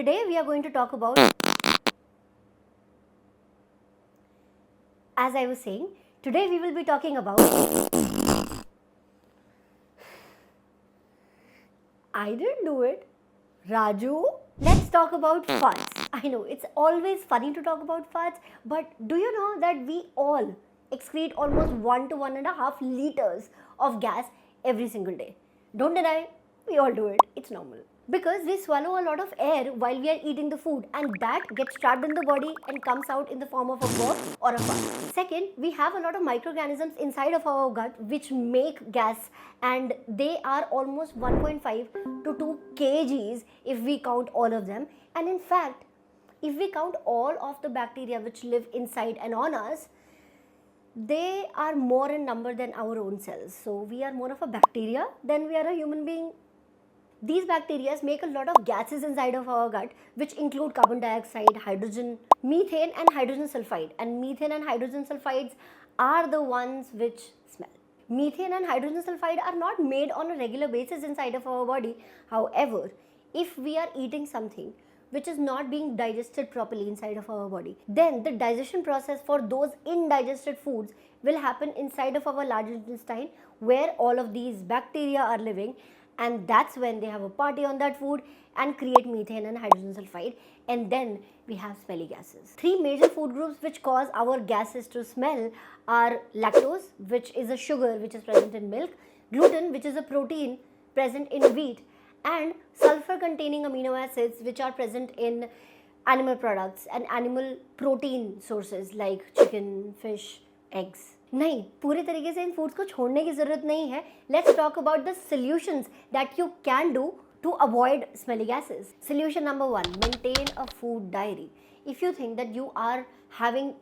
Today we are going to talk about, as I was saying, today we will be talking about, I didn't do it, Raju. Let's talk about farts. I know it's always funny to talk about farts, but do you know that we all excrete almost 1 to 1.5 liters of gas every single day? Don't deny, we all do it, it's normal. Because we swallow a lot of air while we are eating the food, and that gets trapped in the body and comes out in the form of a burp or a fart. Second, we have a lot of microorganisms inside of our gut which make gas, and they are almost 1.5 to 2 kgs if we count all of them. And in fact, if we count all of the bacteria which live inside and on us, they are more in number than our own cells. So we are more of a bacteria than we are a human being. These bacteria make a lot of gases inside of our gut, which include carbon dioxide, hydrogen, methane and hydrogen sulfide. And methane and hydrogen sulfides are the ones which smell. Methane and hydrogen sulfide are not made on a regular basis inside of our body. However, if we are eating something which is not being digested properly inside of our body, then the digestion process for those indigested foods will happen inside of our large intestine, where all of these bacteria are living, and that's when they have a party on that food and create methane and hydrogen sulfide, and then we have smelly gases. Three major food groups which cause our gases to smell are lactose, which is a sugar which is present in milk, gluten, which is a protein present in wheat, and sulfur containing amino acids which are present in animal products and animal protein sources like chicken, fish, eggs. नहीं, पूरे तरीके से इन foods को छोड़ने की जरूरत नहीं है. Let's talk about the solutions that you can do to avoid smelly gases. Solution number 1, maintain a food diary. If you think that you are having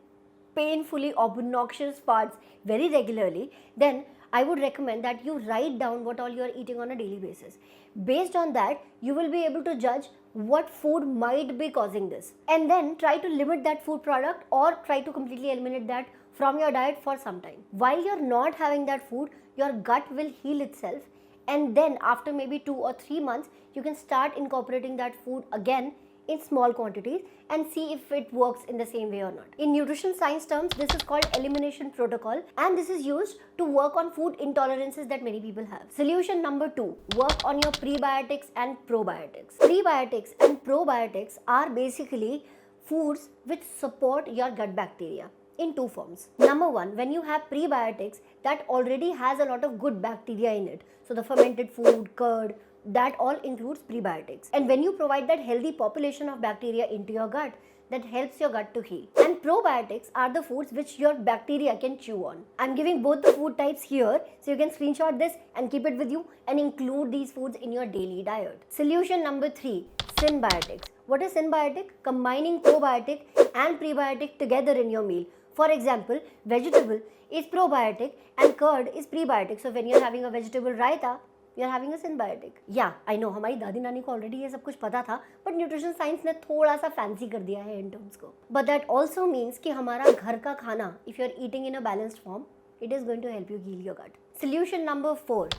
painfully obnoxious farts very regularly, then I would recommend that you write down what all you are eating on a daily basis. Based on that, you will be able to judge what food might be causing this, and then try to limit that food product or try to completely eliminate that from your diet for some time. While you're not having that food, your gut will heal itself, and then after maybe 2 or 3 months, you can start incorporating that food again in small quantities and see if it works in the same way or not. In nutrition science terms, this is called elimination protocol, and this is used to work on food intolerances that many people have. Solution number 2, work on your prebiotics and probiotics. Prebiotics and probiotics are basically foods which support your gut bacteria in 2 forms. Number 1, when you have prebiotics, that already has a lot of good bacteria in it. So the fermented food, curd, that all includes prebiotics. And when you provide that healthy population of bacteria into your gut, that helps your gut to heal. And probiotics are the foods which your bacteria can chew on. I'm giving both the food types here, so you can screenshot this and keep it with you and include these foods in your daily diet. Solution number 3, synbiotics. What is synbiotic? Combining probiotic and prebiotic together in your meal. For example, vegetable is probiotic and curd is prebiotic. So when you're having a vegetable raita, you're having a synbiotic. Yeah, I know, हमारी दादी नानी को already ये सब कुछ पता था, but nutrition science ने थोड़ा सा fancy कर दिया है इन terms को. But that also means कि हमारा घर का खाना, if you're eating in a balanced form, it is going to help you heal your gut. Solution number 4,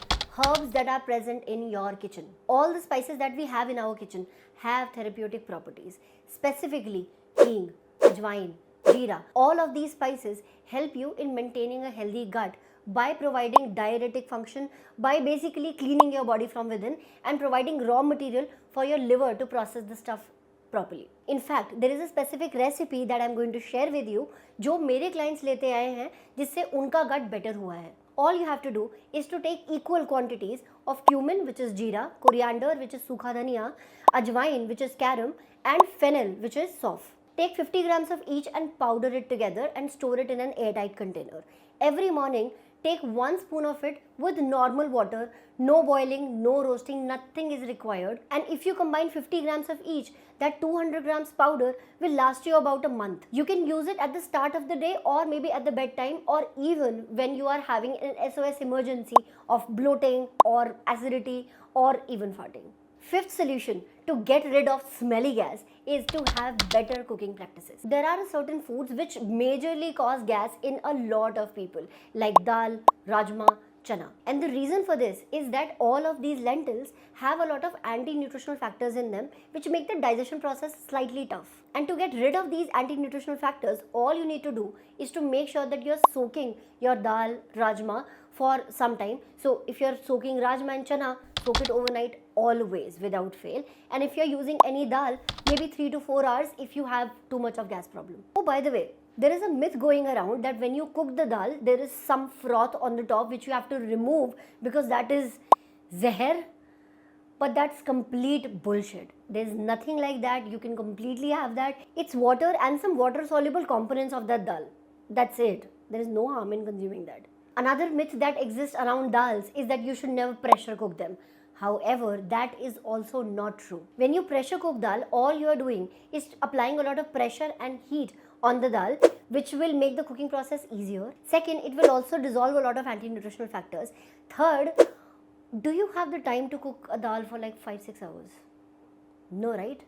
herbs that are present in your kitchen. All the spices that we have in our kitchen have therapeutic properties. Specifically, hing, ajwain, jeera. All of these spices help you in maintaining a healthy gut by providing diuretic function, by basically cleaning your body from within and providing raw material for your liver to process the stuff properly. In fact, there is a specific recipe that I am going to share with you जो मेरे clients लेते आए हैं जिससे उनका gut better हुआ है. All you have to do is to take equal quantities of cumin, which is jeera, coriander, which is sukha dhania, ajwain, which is carom, and fennel, which is sauf. Take 50 grams of each and powder it together and store it in an airtight container. Every morning, take 1 spoon of it with normal water, no boiling, no roasting, nothing is required. And if you combine 50 grams of each, that 200 grams powder will last you about a month. You can use it at the start of the day or maybe at the bedtime, or even when you are having an SOS emergency of bloating or acidity or even farting. Fifth solution to get rid of smelly gas is to have better cooking practices. There are certain foods which majorly cause gas in a lot of people, like dal, rajma, chana. And the reason for this is that all of these lentils have a lot of anti-nutritional factors in them which make the digestion process slightly tough. And to get rid of these anti-nutritional factors, all you need to do is to make sure that you're soaking your dal, rajma for some time. So if you're soaking rajma and chana, soak it overnight always without fail. And if you're using any dal, maybe 3 to 4 hours if you have too much of gas problem. Oh, by the way, there is a myth going around that when you cook the dal, there is some froth on the top which you have to remove because that is zehar. But that's complete bullshit. There's nothing like that. You can completely have that. It's water and some water soluble components of that dal. That's it. There is no harm in consuming that. Another myth that exists around dals is that you should never pressure cook them. However, that is also not true. When you pressure cook dal, all you are doing is applying a lot of pressure and heat on the dal, which will make the cooking process easier. Second, it will also dissolve a lot of anti-nutritional factors. Third, do you have the time to cook a dal for like 5-6 hours? No, right?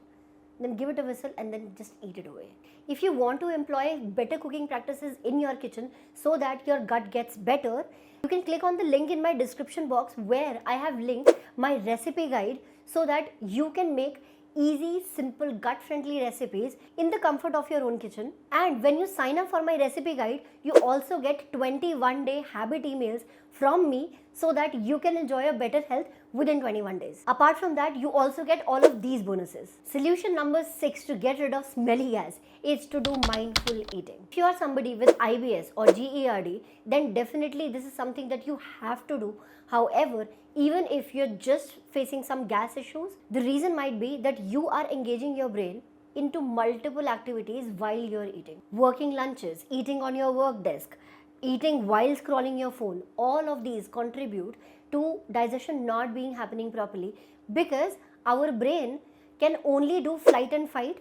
Then give it a whistle and then just eat it away. If you want to employ better cooking practices in your kitchen so that your gut gets better, you can click on the link in my description box where I have linked my recipe guide so that you can make easy, simple, gut-friendly recipes in the comfort of your own kitchen. And when you sign up for my recipe guide, you also get 21-day habit emails from me so that you can enjoy a better health within 21 days. Apart from that, you also get all of these bonuses. Solution number 6 to get rid of smelly gas is to do mindful eating. If you are somebody with IBS or GERD, then definitely this is something that you have to do. However, even if you're just facing some gas issues, the reason might be that you are engaging your brain into multiple activities while you're eating. Working lunches, eating on your work desk, eating while scrolling your phone, all of these contribute to digestion not being happening properly because our brain can only do flight and fight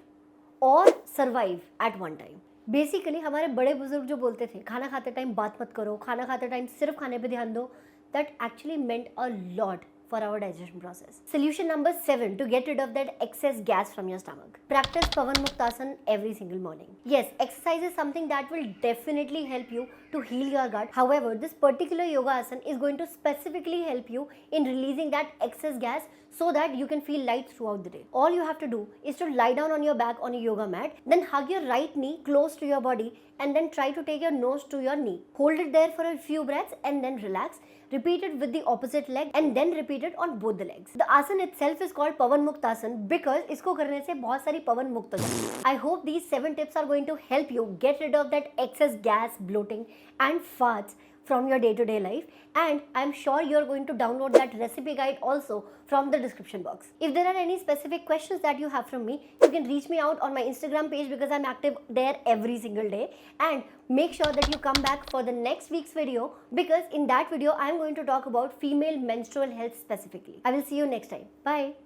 or survive at one time. Basically हमारे बड़े बुजुर्ग जो बोलते थे खाना खाते time बात मत करो, खाना खाते टाइम सिर्फ खाने पे ध्यान दो, that actually meant a lot for our digestion process. Solution number 7 to get rid of that excess gas from your stomach. Practice Pavan Muktasan every single morning. Yes, exercise is something that will definitely help you to heal your gut. However, this particular yoga asana is going to specifically help you in releasing that excess gas so that you can feel light throughout the day. All you have to do is to lie down on your back on a yoga mat, then hug your right knee close to your body and then try to take your nose to your knee. Hold it there for a few breaths and then relax. Repeat it with the opposite leg and then repeat it on both the legs. The asana itself is called Pavan Muktasan because इसको करने से बहुत सारी पवन मुक्त हो जाती है. I hope these 7 tips are going to help you get rid of that excess gas, bloating and farts from your day-to-day life, and I'm sure you're going to download that recipe guide also from the description box. If there are any specific questions that you have from me, you can reach me out on my Instagram page because I'm active there every single day, and make sure that you come back for the next week's video because in that video I'm going to talk about female menstrual health specifically. I will see you next time. Bye.